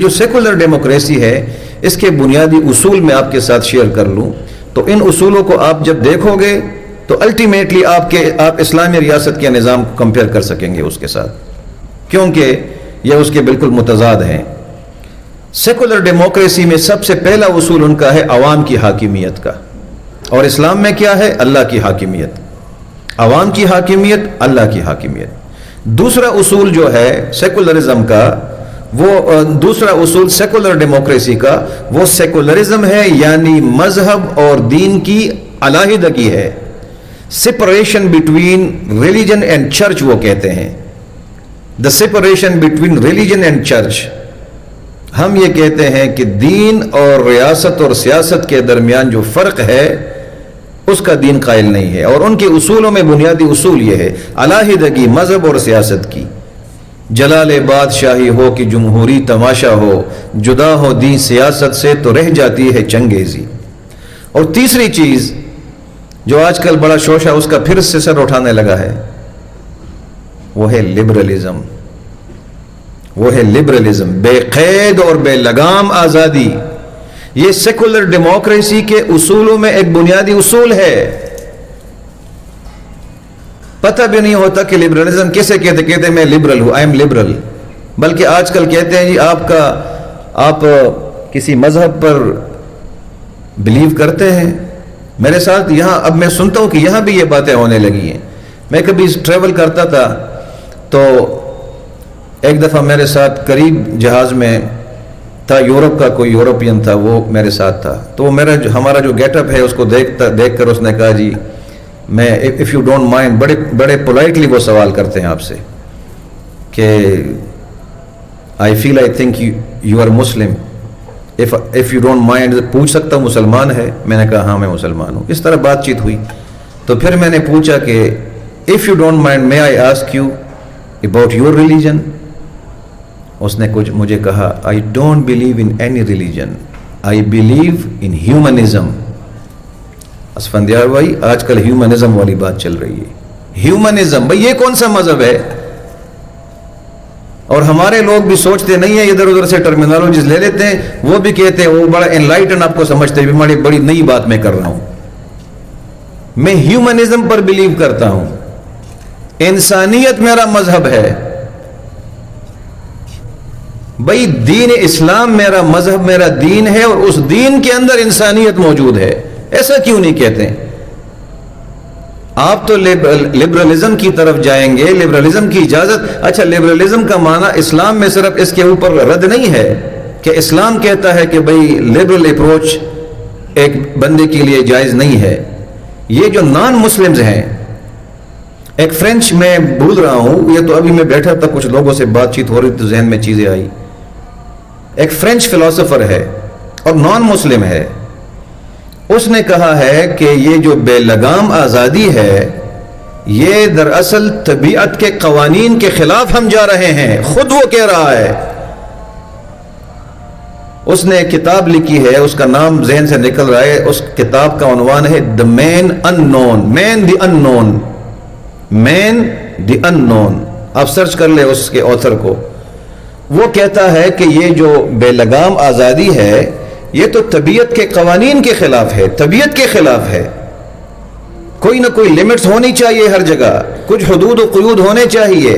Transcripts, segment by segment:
جو secular democracy ہے اس کے بنیادی اصول میں آپ کے ساتھ شیئر کر لوں تو ان اصولوں کو آپ جب دیکھو گے تو الٹیمیٹلی آپ اسلامی ریاست کے نظام کو کمپیئر کر سکیں گے اس کے ساتھ، کیونکہ یہ اس کے بالکل متضاد ہیں۔ سیکولر ڈیموکریسی میں سب سے پہلا اصول ان کا ہے عوام کی حاکمیت کا، اور اسلام میں کیا ہے؟ اللہ کی حاکمیت، عوام کی حاکمیت، اللہ کی حاکمیت۔ دوسرا اصول جو ہے سیکولرزم کا، وہ دوسرا اصول سیکولر ڈیموکریسی کا وہ سیکولرزم ہے، یعنی مذہب اور دین کی علیحدگی ہے، separation between religion and church وہ کہتے ہیں، the separation between religion and church. ہم یہ کہتے ہیں کہ دین اور ریاست اور سیاست کے درمیان جو فرق ہے اس کا دین قائل نہیں ہے، اور ان کے اصولوں میں بنیادی اصول یہ ہے علیحدگی مذہب اور سیاست کی، جلال بادشاہی ہو کہ جمہوری تماشا ہو، جدا ہو دین سیاست سے تو رہ جاتی ہے چنگیزی۔ اور تیسری چیز جو آج کل بڑا شوشہ اس کا پھر سے سر اٹھانے لگا ہے وہ ہے لبرلزم، وہ ہے لبرلزم، بے قید اور بے لگام آزادی۔ یہ سیکولر ڈیموکریسی کے اصولوں میں ایک بنیادی اصول ہے۔ پتہ بھی نہیں ہوتا کہ لبرلزم کیسے کہتے میں لبرل ہوں، آئی ایم لبرل، بلکہ آج کل کہتے ہیں جی آپ کسی مذہب پر بلیو کرتے ہیں۔ میرے ساتھ یہاں اب میں سنتا ہوں کہ یہاں بھی یہ باتیں ہونے لگی ہیں۔ میں کبھی ٹریول کرتا تھا تو ایک دفعہ میرے ساتھ قریب جہاز میں تھا، یورپ کا کوئی یورپین تھا، وہ میرے ساتھ تھا، تو وہ ہمارا جو گیٹ اپ ہے اس کو دیکھ کر اس نے کہا جی میں اف یو ڈونٹ مائنڈ، بڑے پولائٹلی وہ سوال کرتے ہیں آپ سے کہ I feel I think you are Muslim, if you don't mind پوچھ سکتا ہوں مسلمان ہے؟ میں نے کہا ہاں میں مسلمان ہوں۔ اس طرح بات چیت ہوئی تو پھر میں نے پوچھا کہ if you don't mind may I ask you about your religion? اس نے کچھ مجھے کہا I don't believe in any religion, I believe in humanism. Asfandyar بھائی آج کل ہیومنزم والی بات چل رہی ہے۔ ہیومنزم بھائی یہ کون سا مذہب ہے؟ اور ہمارے لوگ بھی سوچتے نہیں ہیں، ادھر ادھر سے ٹرمینالوجیز لے لیتے ہیں، وہ بھی کہتے ہیں وہ بڑا انلائٹن آپ کو سمجھتے ہیں، بڑی نئی بات میں کر رہا ہوں۔ میں ہیومنزم پر بلیو کرتا ہوں، انسانیت میرا مذہب ہے بھائی، دین اسلام میرا مذہب، میرا دین ہے، اور اس دین کے اندر انسانیت موجود ہے۔ ایسا کیوں نہیں کہتے؟ آپ تو لبرلزم کی طرف جائیں گے، لبرلزم کی اجازت۔ اچھا لبرلزم کا معنی اسلام میں صرف اس کے اوپر رد نہیں ہے کہ اسلام کہتا ہے کہ بھئی لبرل اپروچ ایک بندے کے لیے جائز نہیں ہے۔ یہ جو نان مسلمز ہیں، ایک فرینچ میں بھول رہا ہوں، یہ تو ابھی میں بیٹھا تھا کچھ لوگوں سے بات چیت ہو رہی تو ذہن میں چیزیں آئی، ایک فرینچ فلاسفر ہے اور نان مسلم ہے، اس نے کہا ہے کہ یہ جو بے لگام آزادی ہے یہ دراصل طبیعت کے قوانین کے خلاف ہم جا رہے ہیں، خود وہ کہہ رہا ہے۔ اس نے ایک کتاب لکھی ہے، اس کا نام ذہن سے نکل رہا ہے، اس کتاب کا عنوان ہے The Man Unknown، مین دی ان نون، مین دی ان نون، آپ سرچ کر لیں اس کے آتھر کو۔ وہ کہتا ہے کہ یہ جو بے لگام آزادی ہے یہ تو طبیعت کے قوانین کے خلاف ہے، طبیعت کے خلاف ہے۔ کوئی نہ کوئی لیمٹس ہونی چاہیے ہر جگہ، کچھ حدود و قیود ہونے چاہیے۔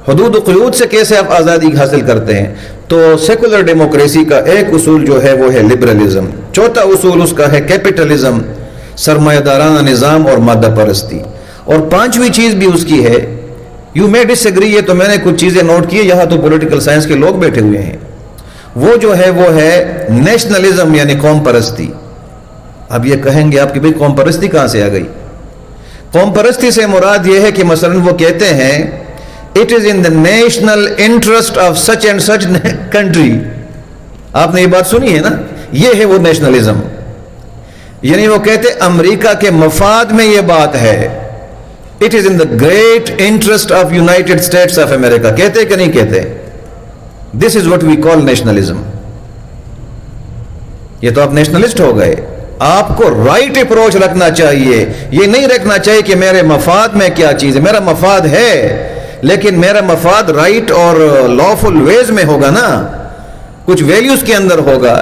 حدود و قیود سے کیسے آپ آزادی حاصل کرتے ہیں؟ تو سیکولر ڈیموکریسی کا ایک اصول جو ہے وہ ہے لبرلزم، چوتھا اصول اس کا ہے کیپٹلزم، سرمایہ دارانہ نظام اور مادہ پرستی، اور پانچویں چیز بھی اس کی ہے، یو مے ڈس ایگری، یہ تو میں نے کچھ چیزیں نوٹ کی، یہاں تو پولیٹیکل سائنس کے لوگ بیٹھے ہوئے ہیں، وہ جو ہے وہ ہے نیشنلزم یعنی قوم پرستی۔ اب یہ کہیں گے آپ کہ بھئی قوم پرستی کہاں سے آ گئی؟ قوم پرستی سے مراد یہ ہے کہ مثلا وہ کہتے ہیں it is in the national interest of such and such country. آپ نے یہ بات سنی ہے نا، یہ ہے وہ نیشنلزم، یعنی وہ کہتے امریکہ کے مفاد میں یہ بات ہے، it is in the great interest of United States of America, کہتے کہ نہیں کہتے؟ This is what we call nationalism. یہ تو آپ نیشنلسٹ ہو گئے۔ آپ کو رائٹ اپروچ رکھنا چاہیے، یہ نہیں رکھنا چاہیے کہ میرے مفاد میں کیا چیز ہے، میرا مفاد ہے لیکن میرا مفاد رائٹ اور لافل ویز میں ہوگا نا۔ کچھ ویلیوز کے اندر ہوگا.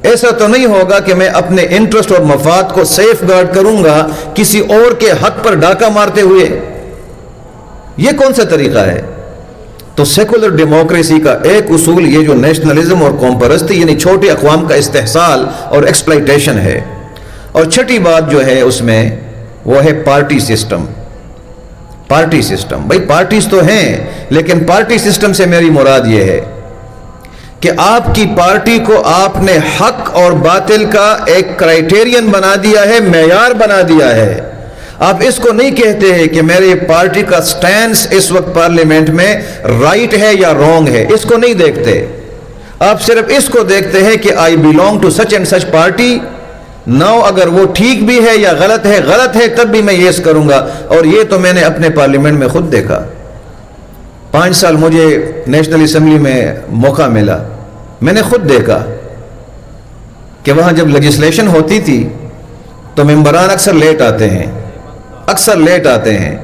ایسا تو نہیں ہوگا کہ میں اپنے انٹرسٹ اور مفاد کو سیف گارڈ کروں گا کسی اور کے حق پر ڈاکہ مارتے ہوئے. یہ کون سا طریقہ ہے؟ تو سیکولر ڈیموکریسی کا ایک اصول یہ جو نیشنلزم اور قوم پرستی یعنی چھوٹے اقوام کا استحصال اور ایکسپلائٹیشن ہے. اور چھٹی بات جو ہے اس میں وہ ہے پارٹی سسٹم. پارٹی سسٹم، بھائی پارٹیز تو ہیں لیکن پارٹی سسٹم سے میری مراد یہ ہے کہ آپ کی پارٹی کو آپ نے حق اور باطل کا ایک کرائیٹیرین بنا دیا ہے، معیار بنا دیا ہے. آپ اس کو نہیں کہتے ہیں کہ میری پارٹی کا سٹینس اس وقت پارلیمنٹ میں رائٹ ہے یا رونگ ہے، اس کو نہیں دیکھتے. آپ صرف اس کو دیکھتے ہیں کہ I belong to such and such party. No اگر وہ ٹھیک بھی ہے یا غلط ہے تب بھی میں یس کروں گا. اور یہ تو میں نے اپنے پارلیمنٹ میں خود دیکھا. 5 سال مجھے نیشنل اسمبلی میں موقع ملا، میں نے خود دیکھا کہ وہاں جب لیجسلیشن ہوتی تھی تو ممبران اکثر لیٹ آتے ہیں.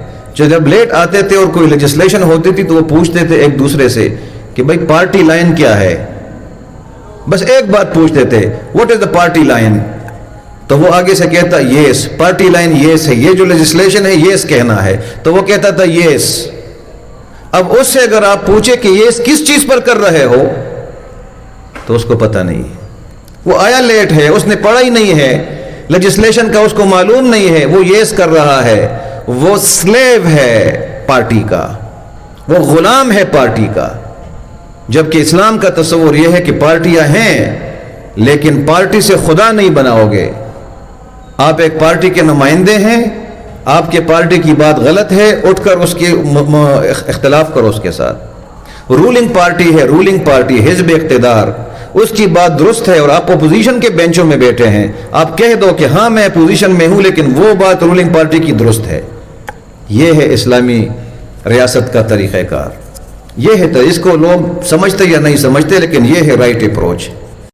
جب لیٹ آتے تھے اور کوئی لیجسلیشن ہوتی تھی تو وہ پوچھتے تھے ایک دوسرے سے کہ بھائی پارٹی لائن کیا ہے. بس ایک بات پوچھتے تھے، what is the party line? تو وہ آگے سے کہتا یس، پارٹی لائن یس ہے، یہ جو لیجسلیشن ہے یس کہنا ہے. تو وہ کہتا تھا یس. اب اس سے اگر آپ پوچھے کہ یس کس چیز پر کر رہے ہو تو اس کو پتہ نہیں ہے. وہ آیا لیٹ ہے، اس نے پڑھا ہی نہیں ہے، لیجسلیشن کا اس کو معلوم نہیں ہے، وہ یس کر رہا ہے. وہ سلیو ہے پارٹی کا، وہ غلام ہے پارٹی کا. جبکہ اسلام کا تصور یہ ہے کہ پارٹیاں ہیں لیکن پارٹی سے خدا نہیں بناؤ گے. آپ ایک پارٹی کے نمائندے ہیں، آپ کے پارٹی کی بات غلط ہے، اٹھ کر اس کے اختلاف کرو اس کے ساتھ. رولنگ پارٹی ہے، رولنگ پارٹی حزب اقتدار، اس کی بات درست ہے اور آپ اپوزیشن کے بینچوں میں بیٹھے ہیں، آپ کہہ دو کہ ہاں میں اپوزیشن میں ہوں لیکن وہ بات رولنگ پارٹی کی درست ہے. یہ ہے اسلامی ریاست کا طریقہ کار. یہ ہے تو اس کو لوگ سمجھتے یا نہیں سمجھتے لیکن یہ ہے رائٹ اپروچ.